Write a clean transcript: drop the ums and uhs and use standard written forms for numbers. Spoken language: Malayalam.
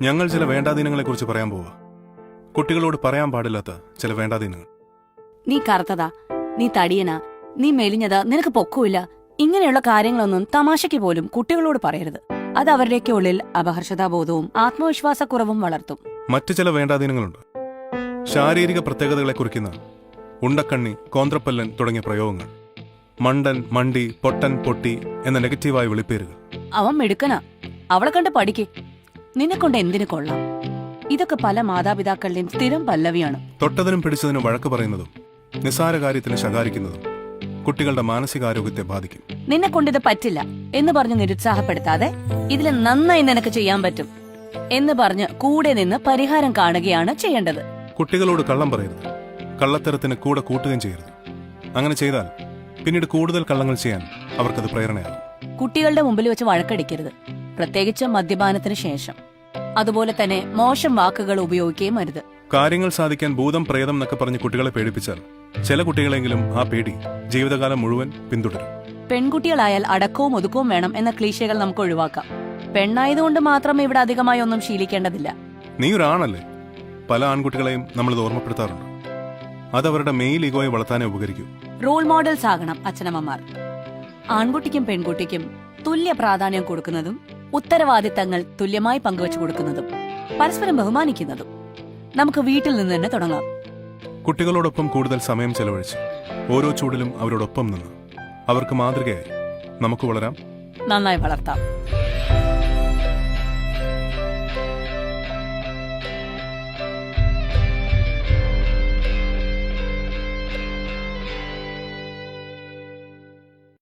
ഞങ്ങൾ ചില വേണ്ടാദീനങ്ങളെക്കുറിച്ച് പറയാൻ പോവാ. കുട്ടികളോട് പറയാൻ പാടില്ലാത്ത ചില വേണ്ടാദീനങ്ങൾ. നീ കറുത്തതാ, നീ തടിയനാ, നീ മെലിഞ്ഞതാ, നിനക്ക് പൊക്കമില്ല, ഇങ്ങനെയുള്ള കാര്യങ്ങളൊന്നും തമാശയ്ക്ക് പോലും കുട്ടികളോട് പറയരുത്. അത് അവരുടെയൊക്കെ ഉള്ളിൽ അപഹർഷതാബോധവും ആത്മവിശ്വാസക്കുറവും വളർത്തും. മറ്റു ചില വേണ്ടാദീനങ്ങളുണ്ട്. ശാരീരിക പ്രത്യേകതകളെ കുറിക്കുന്ന ഉണ്ടക്കണ്ണി, കോന്ത്രപ്പല്ലൻ തുടങ്ങിയ പ്രയോഗങ്ങൾ, മണ്ടൻ, മണ്ടി, പൊട്ടൻ, പൊട്ടി എന്ന നെഗറ്റീവായ വിളിപ്പേരുകൾ. അവൻ മിടുക്കനാ, അവളെ കണ്ട് പഠിക്ക്, നിന്നെ കൊണ്ട് എന്തിനു കൊള്ളാം. ഇതൊക്കെ പല മാതാപിതാക്കളുടെയും സ്ഥിരം പല്ലവിയാണ്. തൊട്ടതിനും പിടിച്ചതിനും വഴക്ക് പറയുന്നതും നിസ്സാര കാര്യത്തിന് ശകാരിക്കുന്നതും കുട്ടികളുടെ മാനസികാരോഗ്യത്തെ ബാധിക്കും. നിന്നെ കൊണ്ടിത് പറ്റില്ല എന്ന് പറഞ്ഞ് നിരുത്സാഹപ്പെടുത്താതെ ഇതിൽ നന്നായി നിനക്ക് ചെയ്യാൻ പറ്റും എന്ന് പറഞ്ഞ് കൂടെ നിന്ന് പരിഹാരം കാണുകയാണ് ചെയ്യേണ്ടത്. കുട്ടികളോട് കള്ളം പറയരുത്, കള്ളത്തരത്തിന് കൂടെ കൂട്ടുകയും ചെയ്യരുത്. അങ്ങനെ ചെയ്താൽ പിന്നീട് കൂടുതൽ കള്ളങ്ങൾ ചെയ്യാൻ അവർക്കത് പ്രേരണയാകും. കുട്ടികളുടെ മുമ്പിൽ വെച്ച് വഴക്കടിക്കരുത്, പ്രത്യേകിച്ച് മദ്യപാനത്തിന് ശേഷം. അതുപോലെ തന്നെ മോശം വാക്കുകൾ ഉപയോഗിക്കുകയും അരുത്. കാര്യങ്ങൾ സാധിക്കാൻ ഭൂതം, പ്രേതം എന്നൊക്കെ പറഞ്ഞ് കുട്ടികളെ പേടിപ്പിച്ചാൽ ചില കുട്ടികളെങ്കിലും ആ പേടി ജീവിതകാലം മുഴുവൻ പിന്തുടരും. പെൺകുട്ടികളായാൽ അടക്കവും ഒതുക്കവും വേണം എന്ന ക്ലീശകൾ നമുക്ക് ഒഴിവാക്കാം. പെണ്ണായതുകൊണ്ട് മാത്രം ഇവിടെ അധികമായി ഒന്നും ശീലിക്കേണ്ടതില്ല. നീ ഒരാണല്ലേ? പല ആൺകുട്ടികളെയും നമ്മളിത് ഓർമ്മപ്പെടുത്താറുണ്ട്. അതവരുടെ മെയിൽ ഈഗോയെ വളർത്താനേ ഉപകരിക്കൂ. റോൾ മോഡൽസ് ആകണം അച്ഛനമ്മമാർ. ആൺകുട്ടിക്കും പെൺകുട്ടിക്കും തുല്യ പ്രാധാന്യം കൊടുക്കുന്നതും ഉത്തരവാദിത്തങ്ങൾ തുല്യമായി പങ്കുവച്ചു കൊടുക്കുന്നതും പരസ്പരം ബഹുമാനിക്കുന്നതും നമുക്ക് വീട്ടിൽ നിന്ന് തന്നെ തുടങ്ങാം. കുട്ടികളോടൊപ്പം കൂടുതൽ സമയം ചെലവഴിച്ച് ഓരോ ചൂടിലും അവരോടൊപ്പം നിന്ന് അവർക്ക് മാതൃകയായി നമുക്ക് വളരാം, നന്നായി വളർത്താം.